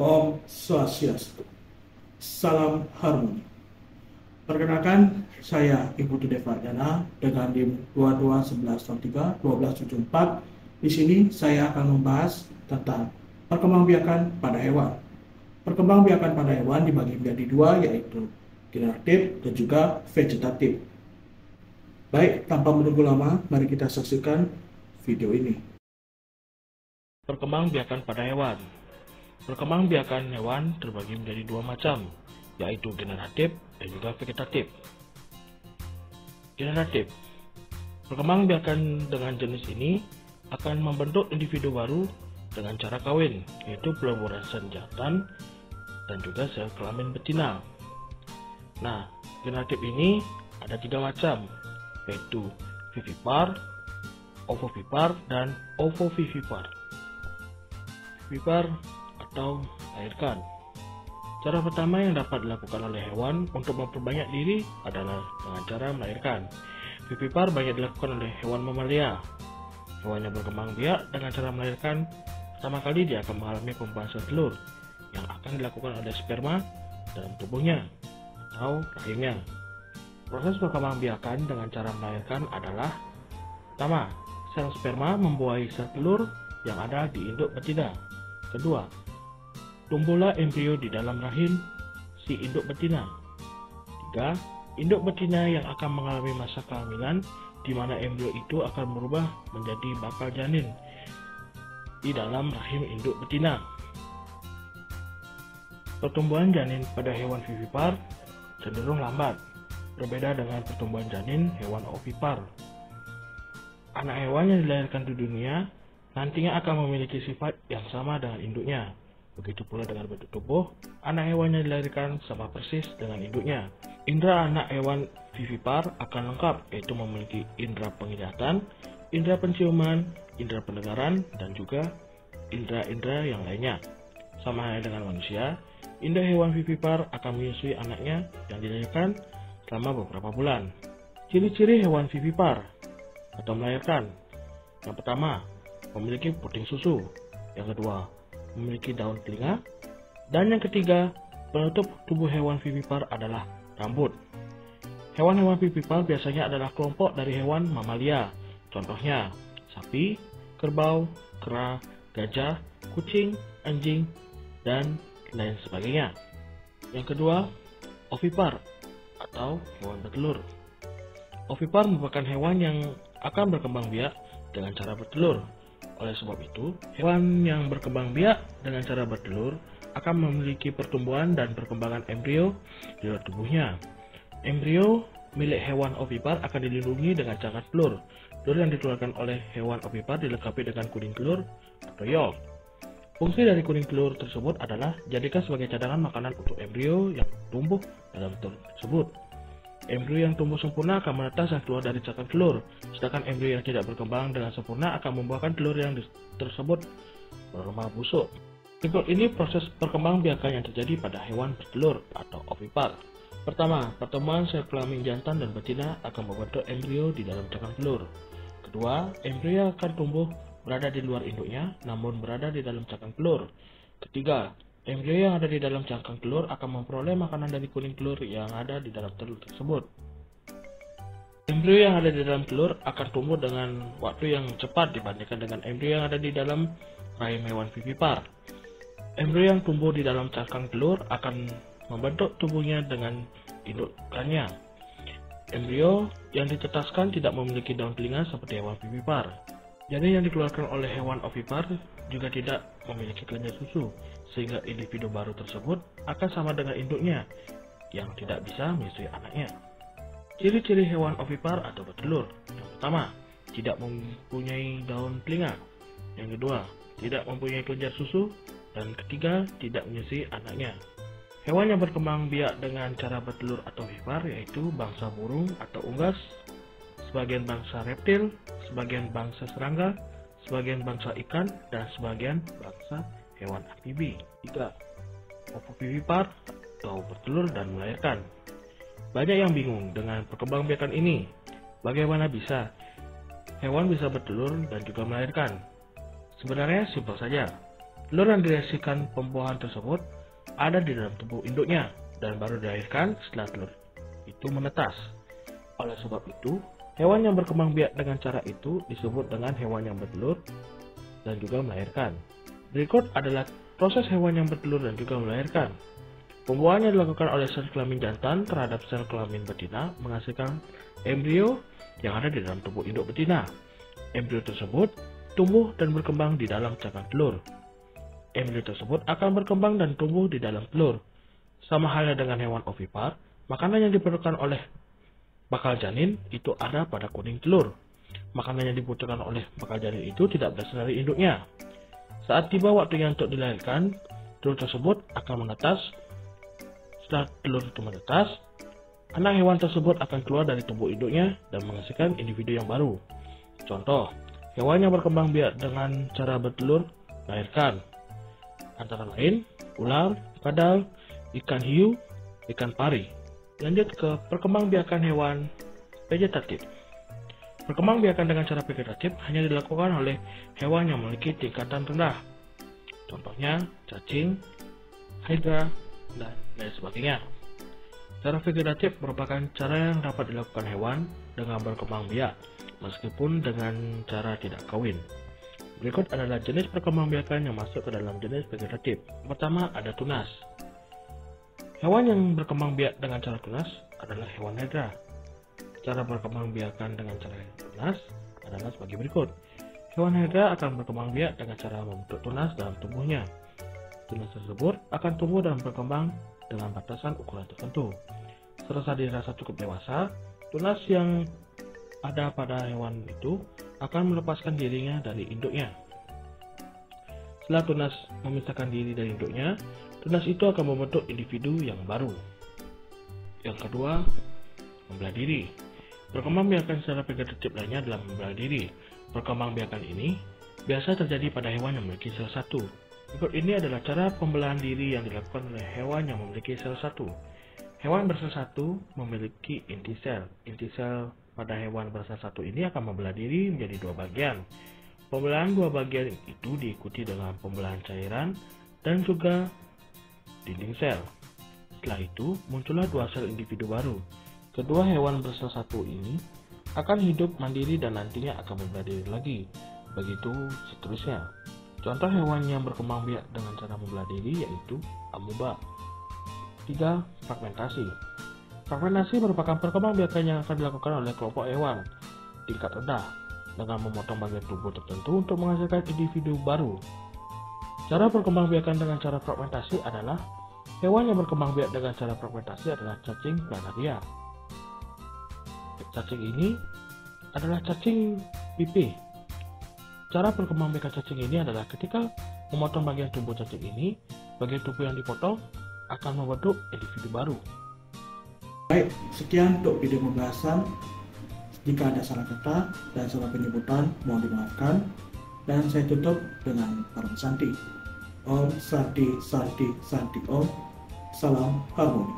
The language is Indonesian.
Om Swastiastu. Salam harmoni. Perkenalkan, saya Ibu Tude Fardana dengan NIM 221103-1274. Di sini saya akan membahas tentang perkembangbiakan pada hewan. Perkembangbiakan pada hewan dibagi menjadi dua, yaitu generatif dan juga vegetatif. Baik, tanpa menunggu lama, mari kita saksikan video ini. Perkembangbiakan pada hewan. Perkembangbiakan hewan terbagi menjadi dua macam, yaitu generatif dan juga vegetatif. Generatif. Perkembangbiakan dengan jenis ini akan membentuk individu baru dengan cara kawin, yaitu peleburasan jantan dan juga sel kelamin betina. Nah, generatif ini ada tiga macam, yaitu vivipar, ovovipar, dan ovovivipar. Vivipar atau melahirkan. Cara pertama yang dapat dilakukan oleh hewan untuk memperbanyak diri adalah dengan cara melahirkan. Vivipar banyak dilakukan oleh hewan mamalia. Hewan yang berkembang biak dengan cara melahirkan, pertama kali dia akan mengalami pembuahan telur yang akan dilakukan oleh sperma dalam tubuhnya atau rahimnya. Proses perkembangbiakan dengan cara melahirkan adalah: pertama, sel sperma membuahi sel telur yang ada di induk betina. Kedua, tumbuhlah embrio di dalam rahim si induk betina. Tiga, induk betina yang akan mengalami masa kehamilan, di mana embrio itu akan berubah menjadi bakal janin di dalam rahim induk betina. Pertumbuhan janin pada hewan vivipar cenderung lambat, berbeda dengan pertumbuhan janin hewan ovipar. Anak hewan yang dilahirkan di dunia nantinya akan memiliki sifat yang sama dengan induknya. Begitu pula dengan bentuk tubuh, anak hewan yang dilahirkan sama persis dengan induknya. Indra anak hewan vivipar akan lengkap, yaitu memiliki indera penglihatan, indera penciuman, indera pendengaran, dan juga indera-indera yang lainnya. Sama halnya dengan manusia, indra hewan vivipar akan menyusui anaknya yang dilahirkan selama beberapa bulan. Ciri-ciri hewan vivipar atau melahirkan. Yang pertama, memiliki puting susu. Yang kedua, memiliki daun telinga. Dan yang ketiga, penutup tubuh hewan vivipar adalah rambut. Hewan-hewan vivipar biasanya adalah kelompok dari hewan mamalia. Contohnya, sapi, kerbau, kera, gajah, kucing, anjing, dan lain sebagainya. Yang kedua, ovipar atau hewan bertelur. Ovipar merupakan hewan yang akan berkembang biak dengan cara bertelur. Oleh sebab itu, hewan yang berkembang biak dengan cara bertelur akan memiliki pertumbuhan dan perkembangan embrio di luar tubuhnya. Embrio milik hewan ovipar akan dilindungi dengan cangkang telur. Telur yang dikeluarkan oleh hewan ovipar dilengkapi dengan kuning telur atau yolk. Fungsi dari kuning telur tersebut adalah dijadikan sebagai cadangan makanan untuk embrio yang tumbuh dalam telur tersebut. Embrio yang tumbuh sempurna akan menetas dan keluar dari cangkang telur, sedangkan embrio yang tidak berkembang dengan sempurna akan membuahkan telur yang tersebut berwarna busuk. Berikut ini proses perkembangbiakan yang terjadi pada hewan bertelur atau ovipar. Pertama, pertemuan sel kelamin jantan dan betina akan membentuk embrio di dalam cangkang telur. Kedua, embrio akan tumbuh berada di luar induknya, namun berada di dalam cangkang telur. Ketiga, embrio yang ada di dalam cangkang telur akan memperoleh makanan dari kuning telur yang ada di dalam telur tersebut. Embrio yang ada di dalam telur akan tumbuh dengan waktu yang cepat dibandingkan dengan embrio yang ada di dalam rahim hewan vivipar. Embrio yang tumbuh di dalam cangkang telur akan membentuk tubuhnya dengan indukannya. Embrio yang ditetaskan tidak memiliki daun telinga seperti hewan vivipar. Janin yang dikeluarkan oleh hewan ovipar juga tidak memiliki kelenjar susu, sehingga individu baru tersebut akan sama dengan induknya yang tidak bisa menyusui anaknya. Ciri-ciri hewan ovipar atau bertelur. Yang pertama, tidak mempunyai daun telinga. Yang kedua, tidak mempunyai kelenjar susu. Dan ketiga, tidak menyusui anaknya. Hewan yang berkembang biak dengan cara bertelur atau vivipar yaitu bangsa burung atau unggas, sebagian bangsa reptil, sebagian bangsa serangga, sebagian bangsa ikan, dan sebagian bangsa hewan amfibi. 3. Ovovivipar atau bertelur dan melahirkan. Banyak yang bingung dengan perkembangbiakan ini. Bagaimana bisa hewan bisa bertelur dan juga melahirkan? Sebenarnya simpel saja. Telur yang dihasilkan pembuahan tersebut ada di dalam tubuh induknya dan baru dilahirkan setelah telur itu menetas. Oleh sebab itu, hewan yang berkembang biak dengan cara itu disebut dengan hewan yang bertelur dan juga melahirkan. Berikut adalah proses hewan yang bertelur dan juga melahirkan. Pembuahannya dilakukan oleh sel kelamin jantan terhadap sel kelamin betina menghasilkan embrio yang ada di dalam tubuh induk betina. Embrio tersebut tumbuh dan berkembang di dalam cangkang telur. Embrio tersebut akan berkembang dan tumbuh di dalam telur. Sama halnya dengan hewan ovipar, makanan yang diperlukan oleh bakal janin itu ada pada kuning telur. Makanan yang dibutuhkan oleh bakal janin itu tidak berasal dari induknya. Saat tiba waktunya untuk dilahirkan, telur tersebut akan menetas. Setelah telur itu menetas, anak hewan tersebut akan keluar dari tubuh induknya dan menghasilkan individu yang baru. Contoh, hewan yang berkembang biak dengan cara bertelur melahirkan antara lain ular, kadal, ikan hiu, ikan pari. Lanjut ke perkembangbiakan hewan vegetatif. Perkembangbiakan dengan cara vegetatif hanya dilakukan oleh hewan yang memiliki tingkatan rendah. Contohnya cacing, hydra, dan lain sebagainya. Cara vegetatif merupakan cara yang dapat dilakukan hewan dengan berkembang biak, meskipun dengan cara tidak kawin. Berikut adalah jenis perkembangbiakan yang masuk ke dalam jenis vegetatif. Pertama ada tunas. Hewan yang berkembang biak dengan cara tunas adalah hewan hydra. Cara berkembang biakan dengan cara tunas adalah sebagai berikut. Hewan hydra akan berkembang biak dengan cara membentuk tunas dalam tubuhnya. Tunas tersebut akan tumbuh dan berkembang dengan batasan ukuran tertentu. Setelah dirasa cukup dewasa, tunas yang ada pada hewan itu akan melepaskan dirinya dari induknya. Setelah tunas memisahkan diri dari induknya, tunas itu akan membentuk individu yang baru. Yang kedua, membelah diri. Perkembangbiakan secara vegetatif lainnya adalah membelah diri. Perkembangbiakan ini biasa terjadi pada hewan yang memiliki sel satu. Berikut ini adalah cara pembelahan diri yang dilakukan oleh hewan yang memiliki sel satu. Hewan bersel satu memiliki inti sel. Inti sel pada hewan bersel satu ini akan membelah diri menjadi dua bagian. Pembelahan dua bagian itu diikuti dengan pembelahan cairan dan juga dinding sel. Setelah itu, muncullah dua sel individu baru. Kedua hewan bersel satu ini akan hidup mandiri dan nantinya akan membelah diri lagi. Begitu seterusnya. Contoh hewan yang berkembang biak dengan cara membelah diri yaitu amoeba. 3. Fragmentasi. Fragmentasi merupakan perkembangbiakan yang akan dilakukan oleh kelompok hewan tingkat rendah dengan memotong bagian tubuh tertentu untuk menghasilkan individu baru. Cara berkembangbiakan dengan cara fragmentasi adalah hewan yang berkembang biak dengan cara fragmentasi adalah cacing planaria. Cacing ini adalah cacing pipih. Cara perkembangbiakan cacing ini adalah ketika memotong bagian tubuh cacing ini, bagian tubuh yang dipotong akan membentuk individu baru. Baik, sekian untuk video pembahasan. Jika ada salah kata dan salah penyebutan, mohon dimaafkan. Dan saya tutup dengan Param Santi. Om Santi Santi Santi Om. Salam harmoni.